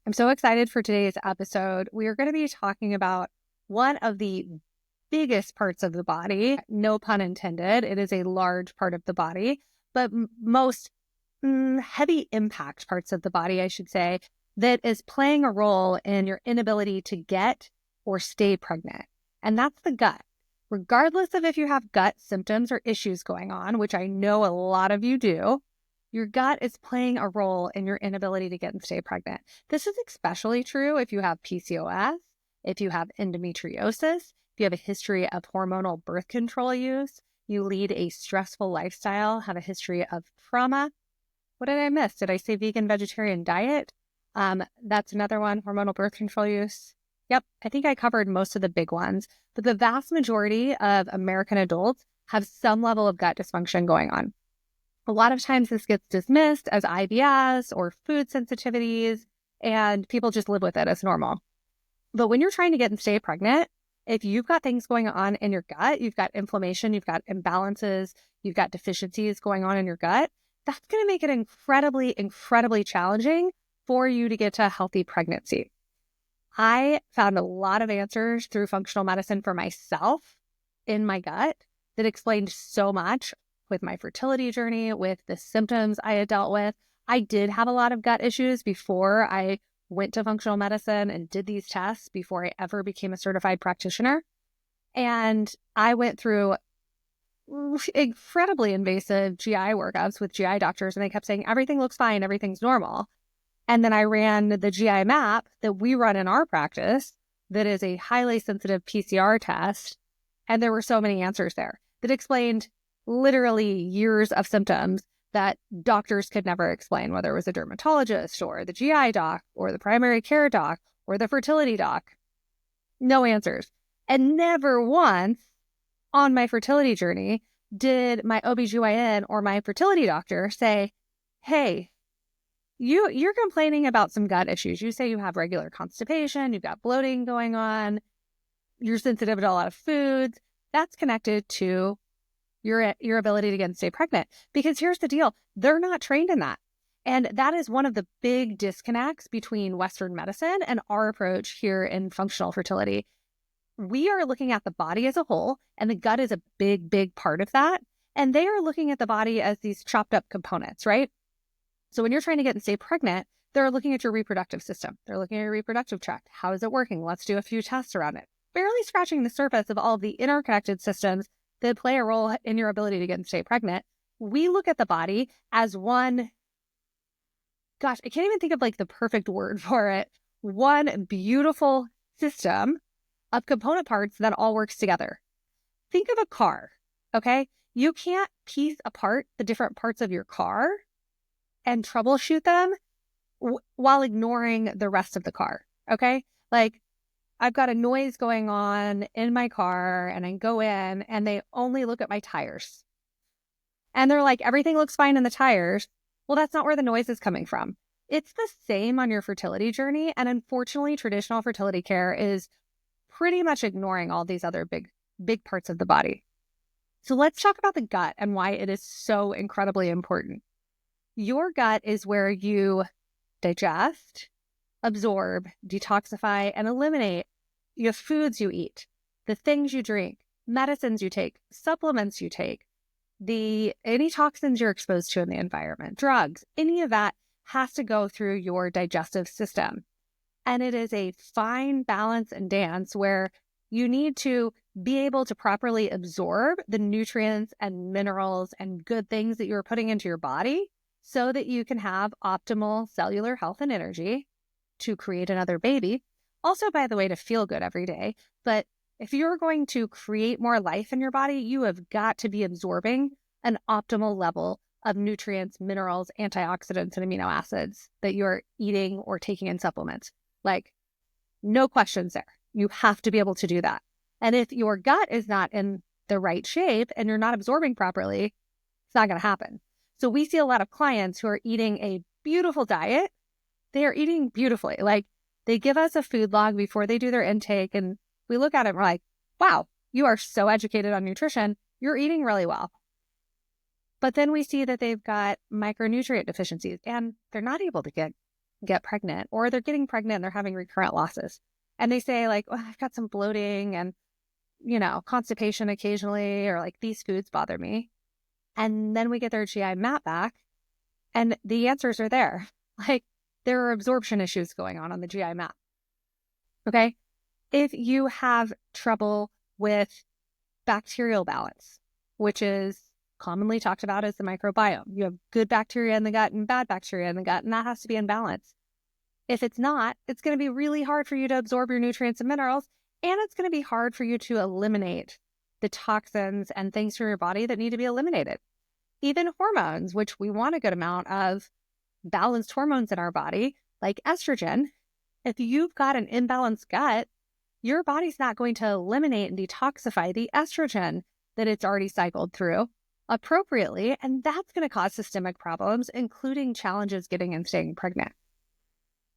I'm so excited for today's episode. We are going to be talking about one of the biggest parts of the body, no pun intended. It is a large part of the body, but most heavy impact parts of the body, I should say, that is playing a role in your inability to get or stay pregnant. And that's the gut. Regardless of if you have gut symptoms or issues going on, which I know a lot of you do, your gut is playing a role in your inability to get and stay pregnant. This is especially true if you have PCOS, if you have endometriosis, if you have a history of hormonal birth control use, you lead a stressful lifestyle, have a history of trauma. What did I miss? Did I say vegan, vegetarian diet? That's another one, hormonal birth control use. Yep, I think I covered most of the big ones, but the vast majority of American adults have some level of gut dysfunction going on. A lot of times this gets dismissed as IBS or food sensitivities, and people just live with it as normal. But when you're trying to get and stay pregnant, if you've got things going on in your gut, you've got inflammation, you've got imbalances, you've got deficiencies going on in your gut, that's going to make it incredibly, incredibly challenging for you to get to a healthy pregnancy. I found a lot of answers through functional medicine for myself in my gut that explained so much with my fertility journey, with the symptoms I had dealt with. I did have a lot of gut issues before I went to functional medicine and did these tests before I ever became a certified practitioner. And I went through incredibly invasive GI workups with GI doctors, and they kept saying, everything looks fine, everything's normal. And then I ran the GI map that we run in our practice that is a highly sensitive PCR test. And there were so many answers there that explained literally years of symptoms that doctors could never explain, whether it was a dermatologist or the GI doc or the primary care doc or the fertility doc. No answers. And never once on my fertility journey did my OBGYN or my fertility doctor say, hey, you're complaining about some gut issues. You say you have regular constipation, you've got bloating going on, you're sensitive to a lot of foods. That's connected to your ability to get and stay pregnant. Because here's the deal, they're not trained in that. And that is one of the big disconnects between Western medicine and our approach here in functional fertility. We are looking at the body as a whole, and the gut is a big, big part of that. And they are looking at the body as these chopped up components, right? So when you're trying to get and stay pregnant, they're looking at your reproductive system. They're looking at your reproductive tract. How is it working? Let's do a few tests around it. Barely scratching the surface of all of the interconnected systems that play a role in your ability to get and stay pregnant. We look at the body as one, gosh, I can't even think of like the perfect word for it. One beautiful system of component parts that all works together. Think of a car, okay? You can't piece apart the different parts of your car and troubleshoot them while ignoring the rest of the car, okay? Like, I've got a noise going on in my car and I go in and they only look at my tires. And they're like, everything looks fine in the tires. Well, that's not where the noise is coming from. It's the same on your fertility journey. And unfortunately, traditional fertility care is pretty much ignoring all these other big parts of the body. So let's talk about the gut and why it is so incredibly important. Your gut is where you digest, absorb, detoxify, and eliminate your foods you eat, the things you drink, medicines you take, supplements you take, any toxins you're exposed to in the environment, drugs, any of that has to go through your digestive system. And it is a fine balance and dance where you need to be able to properly absorb the nutrients and minerals and good things that you're putting into your body so that you can have optimal cellular health and energy to create another baby. Also, by the way, to feel good every day. But if you're going to create more life in your body, you have got to be absorbing an optimal level of nutrients, minerals, antioxidants, and amino acids that you're eating or taking in supplements. Like, no questions there. You have to be able to do that. And if your gut is not in the right shape and you're not absorbing properly, it's not going to happen. So we see a lot of clients who are eating a beautiful diet. They are eating beautifully. Like, they give us a food log before they do their intake, and we look at it and we're like, wow, you are so educated on nutrition. You're eating really well. But then we see that they've got micronutrient deficiencies and they're not able to get get pregnant, or they're getting pregnant and they're having recurrent losses. And they say like, well, I've got some bloating and, constipation occasionally, or like these foods bother me. And then we get their GI map back and the answers are there. Like there are absorption issues going on the GI map. Okay. If you have trouble with bacterial balance, which is commonly talked about as the microbiome, you have good bacteria in the gut and bad bacteria in the gut, and that has to be in balance. If it's not, it's going to be really hard for you to absorb your nutrients and minerals, and it's going to be hard for you to eliminate the toxins and things from your body that need to be eliminated. Even hormones, which we want a good amount of balanced hormones in our body, like estrogen. If you've got an imbalanced gut, your body's not going to eliminate and detoxify the estrogen that it's already cycled through appropriately, and that's going to cause systemic problems, including challenges getting and staying pregnant.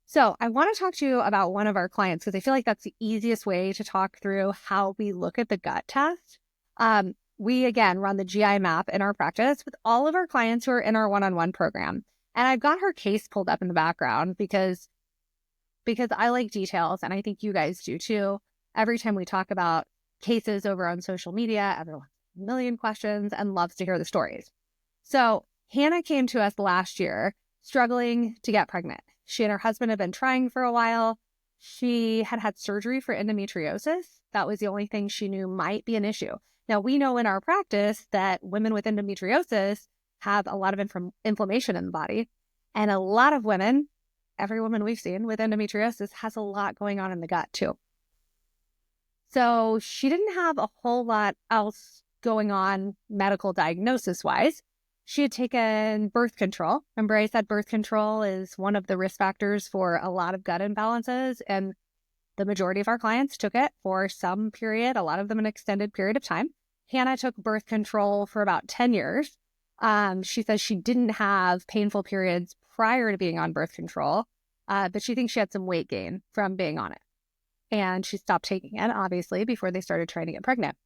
So I want to talk to you about one of our clients because I feel like that's the easiest way to talk through how we look at the gut test. We, again, run the GI map in our practice with all of our clients who are in our one-on-one program. And I've got her case pulled up in the background because I like details, and I think you guys do too. Every time we talk about cases over on social media, everyone has a million questions and loves to hear the stories. So Hannah came to us last year struggling to get pregnant. She and her husband had been trying for a while. She had had surgery for endometriosis. That was the only thing she knew might be an issue. Now, we know in our practice that women with endometriosis have a lot of inflammation in the body. And a lot of women, every woman we've seen with endometriosis, has a lot going on in the gut too. So she didn't have a whole lot else going on medical diagnosis-wise. She had taken birth control. Remember I said birth control is one of the risk factors for a lot of gut imbalances, and the majority of our clients took it for some period, a lot of them an extended period of time. Hannah took birth control for about 10 years. She says she didn't have painful periods prior to being on birth control, but she thinks she had some weight gain from being on it. And she stopped taking it, obviously, before they started trying to get pregnant.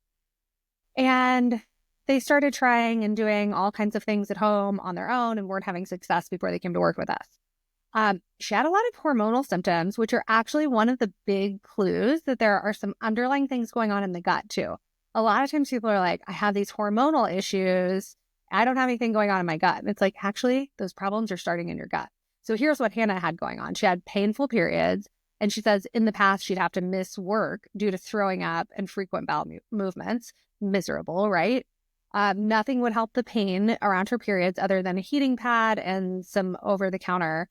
And they started trying and doing all kinds of things at home on their own and weren't having success before they came to work with us. She had a lot of hormonal symptoms, which are actually one of the big clues that there are some underlying things going on in the gut too. A lot of times people are like, I have these hormonal issues. I don't have anything going on in my gut. And it's like, actually, those problems are starting in your gut. So here's what Hannah had going on. She had painful periods. And she says in the past, she'd have to miss work due to throwing up and frequent bowel movements. Miserable, right? Nothing would help the pain around her periods other than a heating pad and some over-the-counter.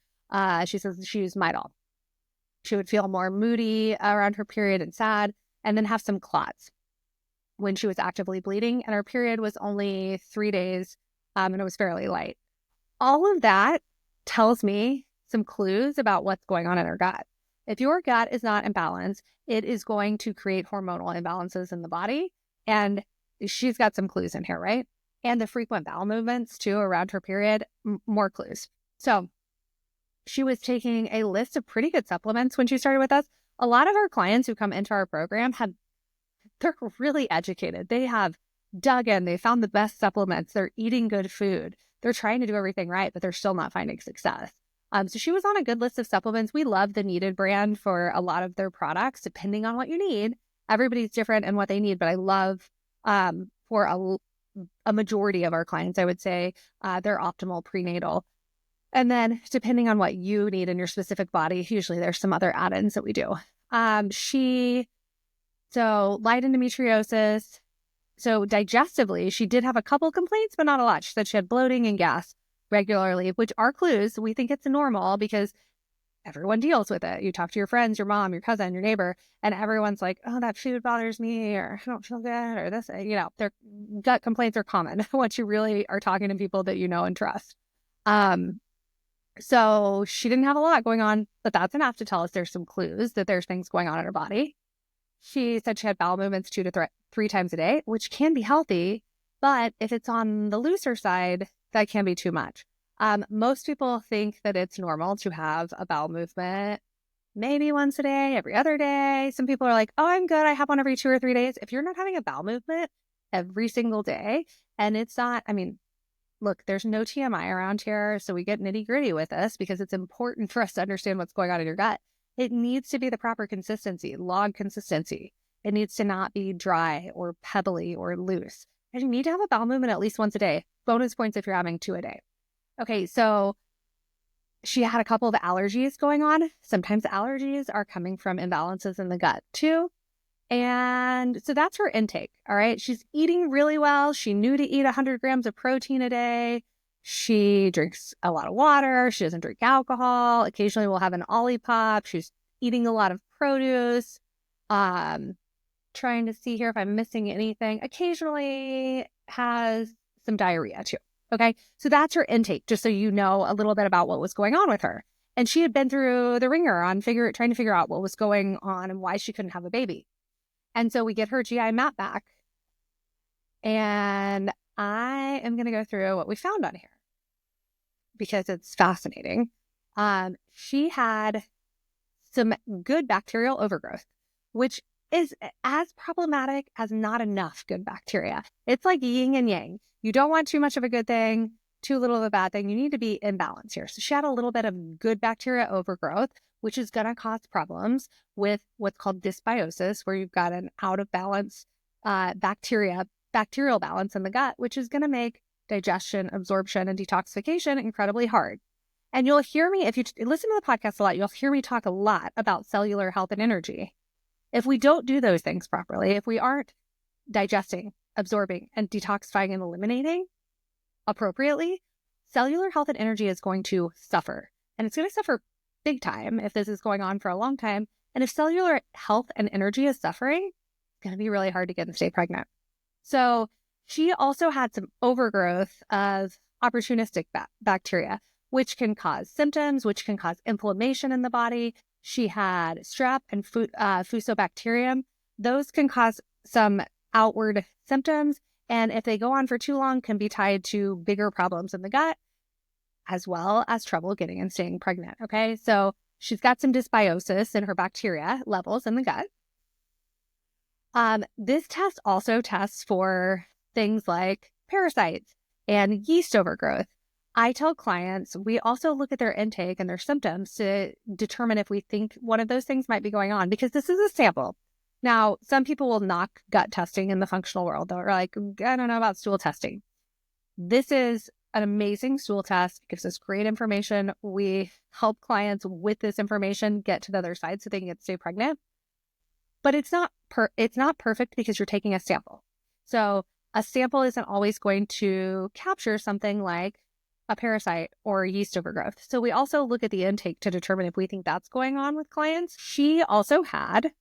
She says she used Midol. She would feel more moody around her period and sad, and then have some clots when she was actively bleeding. And her period was only 3 days, and it was fairly light. All of that tells me some clues about what's going on in her gut. If your gut is not in balance, it is going to create hormonal imbalances in the body. And she's got some clues in here, right? And the frequent bowel movements too around her period, more clues. So she was taking a list of pretty good supplements when she started with us. A lot of our clients who come into our program they're really educated. They have dug in, they found the best supplements, they're eating good food, they're trying to do everything right, but they're still not finding success. So she was on a good list of supplements. We love the Needed brand for a lot of their products, depending on what you need. Everybody's different in what they need, but I love for a majority of our clients, I would say they're optimal prenatal. And then depending on what you need in your specific body, usually there's some other add-ins that we do. So light endometriosis. So digestively, she did have a couple complaints, but not a lot. She said she had bloating and gas regularly, which are clues. We think it's normal because everyone deals with it. You talk to your friends, your mom, your cousin, your neighbor, and everyone's like, oh, that food bothers me, or I don't feel good, or this, their gut complaints are common once you really are talking to people that you know and trust. So she didn't have a lot going on, but that's enough to tell us there's some clues that there's things going on in her body. She said she had bowel movements 2 to 3 times a day, which can be healthy, but if it's on the looser side, that can be too much. Most people think that it's normal to have a bowel movement maybe once a day, every other day. Some people are like, oh, I'm good. I have one every 2 or 3 days. If you're not having a bowel movement every single day, and it's not, look, there's no TMI around here, so we get nitty gritty with this because it's important for us to understand what's going on in your gut. It needs to be the proper consistency, log consistency. It needs to not be dry or pebbly or loose. And you need to have a bowel movement at least once a day. Bonus points if you're having 2 a day. Okay, so she had a couple of allergies going on. Sometimes the allergies are coming from imbalances in the gut too. And so that's her intake. All right. She's eating really well. She knew to eat 100 grams of protein a day. She drinks a lot of water. She doesn't drink alcohol. Occasionally we'll have an Olipop. She's eating a lot of produce. Trying to see here if I'm missing anything. Occasionally has some diarrhea too. Okay. So that's her intake, just so you know a little bit about what was going on with her. And she had been through the ringer on trying to figure out what was going on and why she couldn't have a baby. And so we get her GI map back. And I am going to go through what we found on here because it's fascinating. She had some good bacterial overgrowth, which is as problematic as not enough good bacteria. It's like yin and yang. You don't want too much of a good thing, too little of a bad thing. You need to be in balance here. So she had a little bit of good bacteria overgrowth, which is going to cause problems with what's called dysbiosis, where you've got an out of balance bacterial balance in the gut, which is going to make digestion, absorption, and detoxification incredibly hard. And you'll hear me, if you listen to the podcast a lot, you'll hear me talk a lot about cellular health and energy. If we don't do those things properly, if we aren't digesting, absorbing, and detoxifying and eliminating appropriately, cellular health and energy is going to suffer. And it's going to suffer big time if this is going on for a long time. And if cellular health and energy is suffering, it's going to be really hard to get and stay pregnant. So she also had some overgrowth of opportunistic bacteria, which can cause symptoms, which can cause inflammation in the body. She had strep and fusobacterium. Those can cause some outward symptoms. And if they go on for too long, can be tied to bigger problems in the gut, as well as trouble getting and staying pregnant. Okay. So she's got some dysbiosis in her bacteria levels in the gut. This test also tests for things like parasites and yeast overgrowth. I tell clients, we also look at their intake and their symptoms to determine if we think one of those things might be going on, because this is a sample. Now, some people will knock gut testing in the functional world. They're like, I don't know about stool testing. This is an amazing stool test. It gives us great information. We help clients with this information get to the other side so they can stay pregnant. But it's not perfect because you're taking a sample. So a sample isn't always going to capture something like a parasite or yeast overgrowth. So we also look at the intake to determine if we think that's going on with clients. She also had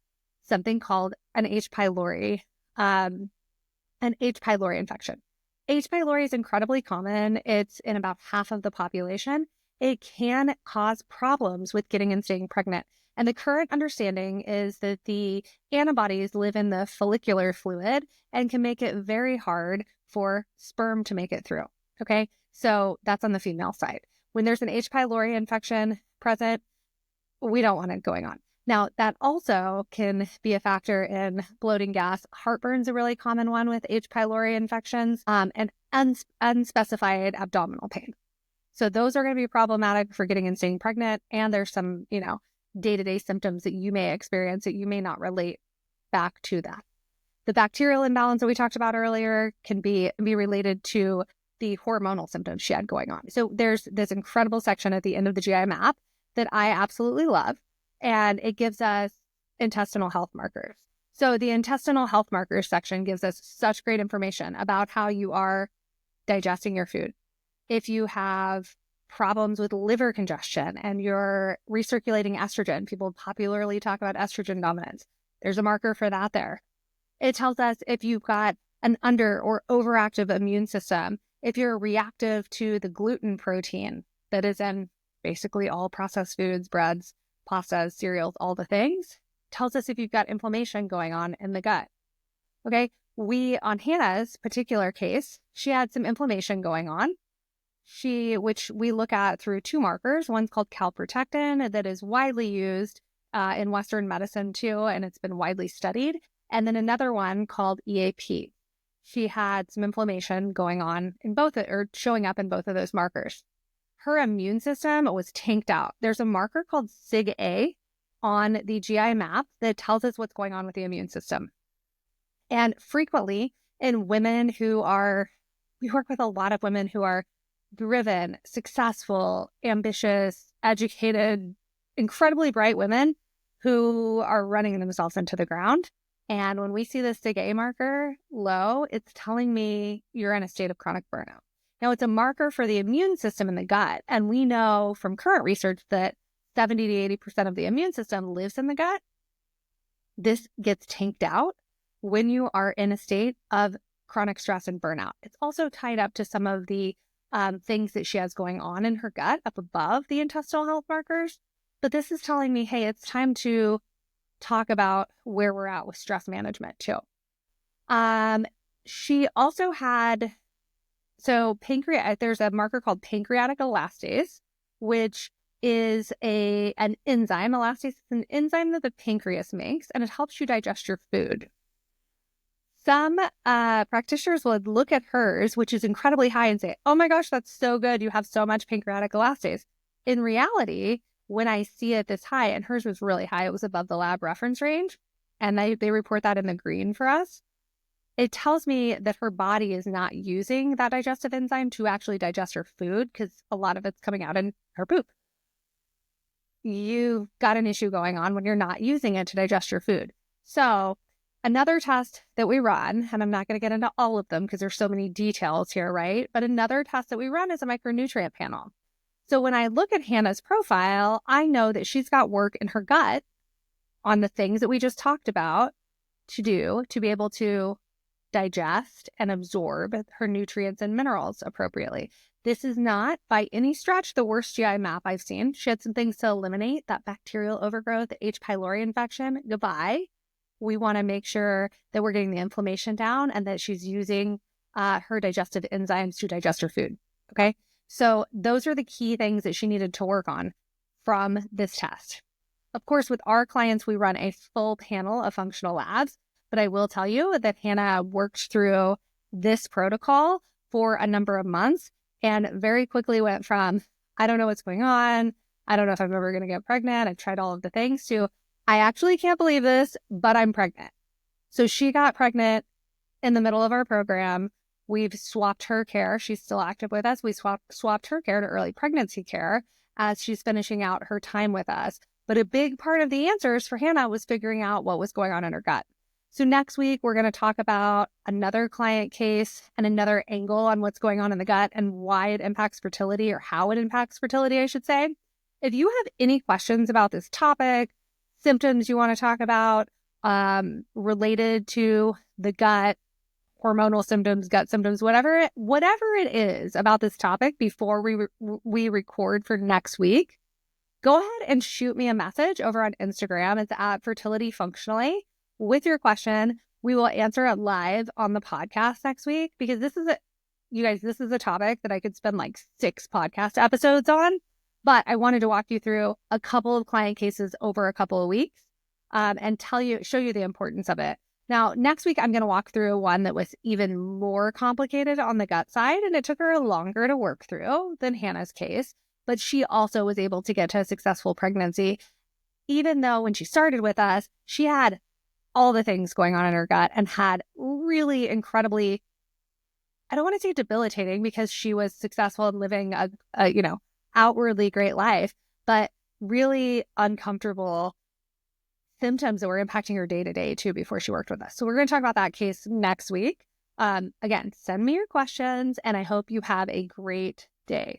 something called an H. pylori infection. H. pylori is incredibly common. It's in about half of the population. It can cause problems with getting and staying pregnant. And the current understanding is that the antibodies live in the follicular fluid and can make it very hard for sperm to make it through. Okay, so that's on the female side. When there's an H. pylori infection present, we don't want it going on. Now, that also can be a factor in bloating, gas. Heartburn's a really common one with H. pylori infections, and unspecified abdominal pain. So those are going to be problematic for getting and staying pregnant. And there's some, day-to-day symptoms that you may experience that you may not relate back to that. The bacterial imbalance that we talked about earlier can be related to the hormonal symptoms she had going on. So there's this incredible section at the end of the GI map that I absolutely love, and it gives us intestinal health markers. So the intestinal health markers section gives us such great information about how you are digesting your food. If you have problems with liver congestion and you're recirculating estrogen, people popularly talk about estrogen dominance. There's a marker for that there. It tells us if you've got an under or overactive immune system, if you're reactive to the gluten protein that is in basically all processed foods, breads, pastas, cereals, all the things, tells us if you've got inflammation going on in the gut. Okay. On Hannah's particular case, she had some inflammation going on. Which we look at through 2 markers. One's called calprotectin that is widely used in Western medicine too, and it's been widely studied. And then another one called EAP. she had some inflammation going on in both, or showing up in both of those markers. Her immune system was tanked out. There's a marker called SIG-A on the GI map that tells us what's going on with the immune system. And frequently in women we work with a lot of women who are driven, successful, ambitious, educated, incredibly bright women who are running themselves into the ground. And when we see the SIG-A marker low, it's telling me you're in a state of chronic burnout. Now, it's a marker for the immune system in the gut. And we know from current research that 70 to 80% of the immune system lives in the gut. This gets tanked out when you are in a state of chronic stress and burnout. It's also tied up to some of the things that she has going on in her gut up above the intestinal health markers. But this is telling me, hey, it's time to talk about where we're at with stress management too. She also had, there's a marker called pancreatic elastase, which is an enzyme. Elastase is an enzyme that the pancreas makes, and it helps you digest your food. Some practitioners would look at hers, which is incredibly high, and say, oh my gosh, that's so good. You have so much pancreatic elastase. In reality, when I see it this high, and hers was really high, it was above the lab reference range, and they report that in the green for us, it tells me that her body is not using that digestive enzyme to actually digest her food, because a lot of it's coming out in her poop. You've got an issue going on when you're not using it to digest your food. So another test that we run, and I'm not going to get into all of them because there's so many details here, right? But another test that we run is a micronutrient panel. So when I look at Hannah's profile, I know that she's got work in her gut on the things that we just talked about to do to be able to digest and absorb her nutrients and minerals appropriately. This is not by any stretch the worst GI map I've seen. She had some things to eliminate, that bacterial overgrowth, the H. pylori infection, goodbye. We want to make sure that we're getting the inflammation down and that she's using her digestive enzymes to digest her food. Okay. So those are the key things that she needed to work on from this test. Of course, with our clients, we run a full panel of functional labs, but I will tell you that Hannah worked through this protocol for a number of months and very quickly went from, I don't know what's going on, I don't know if I'm ever going to get pregnant, I've tried all of the things, to, I actually can't believe this, but I'm pregnant. So she got pregnant in the middle of our program. We've swapped her care. She's still active with us. We swapped her care to early pregnancy care as she's finishing out her time with us. But a big part of the answers for Hannah was figuring out what was going on in her gut. So next week, we're going to talk about another client case and another angle on what's going on in the gut and why it impacts fertility, or how it impacts fertility, I should say. If you have any questions about this topic, symptoms you want to talk about related to the gut, hormonal symptoms, gut symptoms, whatever it is about this topic before we record for next week, go ahead and shoot me a message over on Instagram. It's at Fertility Functionally with your question. We will answer it live on the podcast next week, because this is a topic that I could spend like 6 podcast episodes on. But I wanted to walk you through a couple of client cases over a couple of weeks and show you the importance of it. Now, next week, I'm going to walk through one that was even more complicated on the gut side, and it took her longer to work through than Hannah's case, but she also was able to get to a successful pregnancy, even though when she started with us, she had all the things going on in her gut and had really incredibly, I don't want to say debilitating, because she was successful in living a outwardly great life, but really uncomfortable symptoms that were impacting her day to day too before she worked with us. So we're going to talk about that case next week. Again, send me your questions, and I hope you have a great day.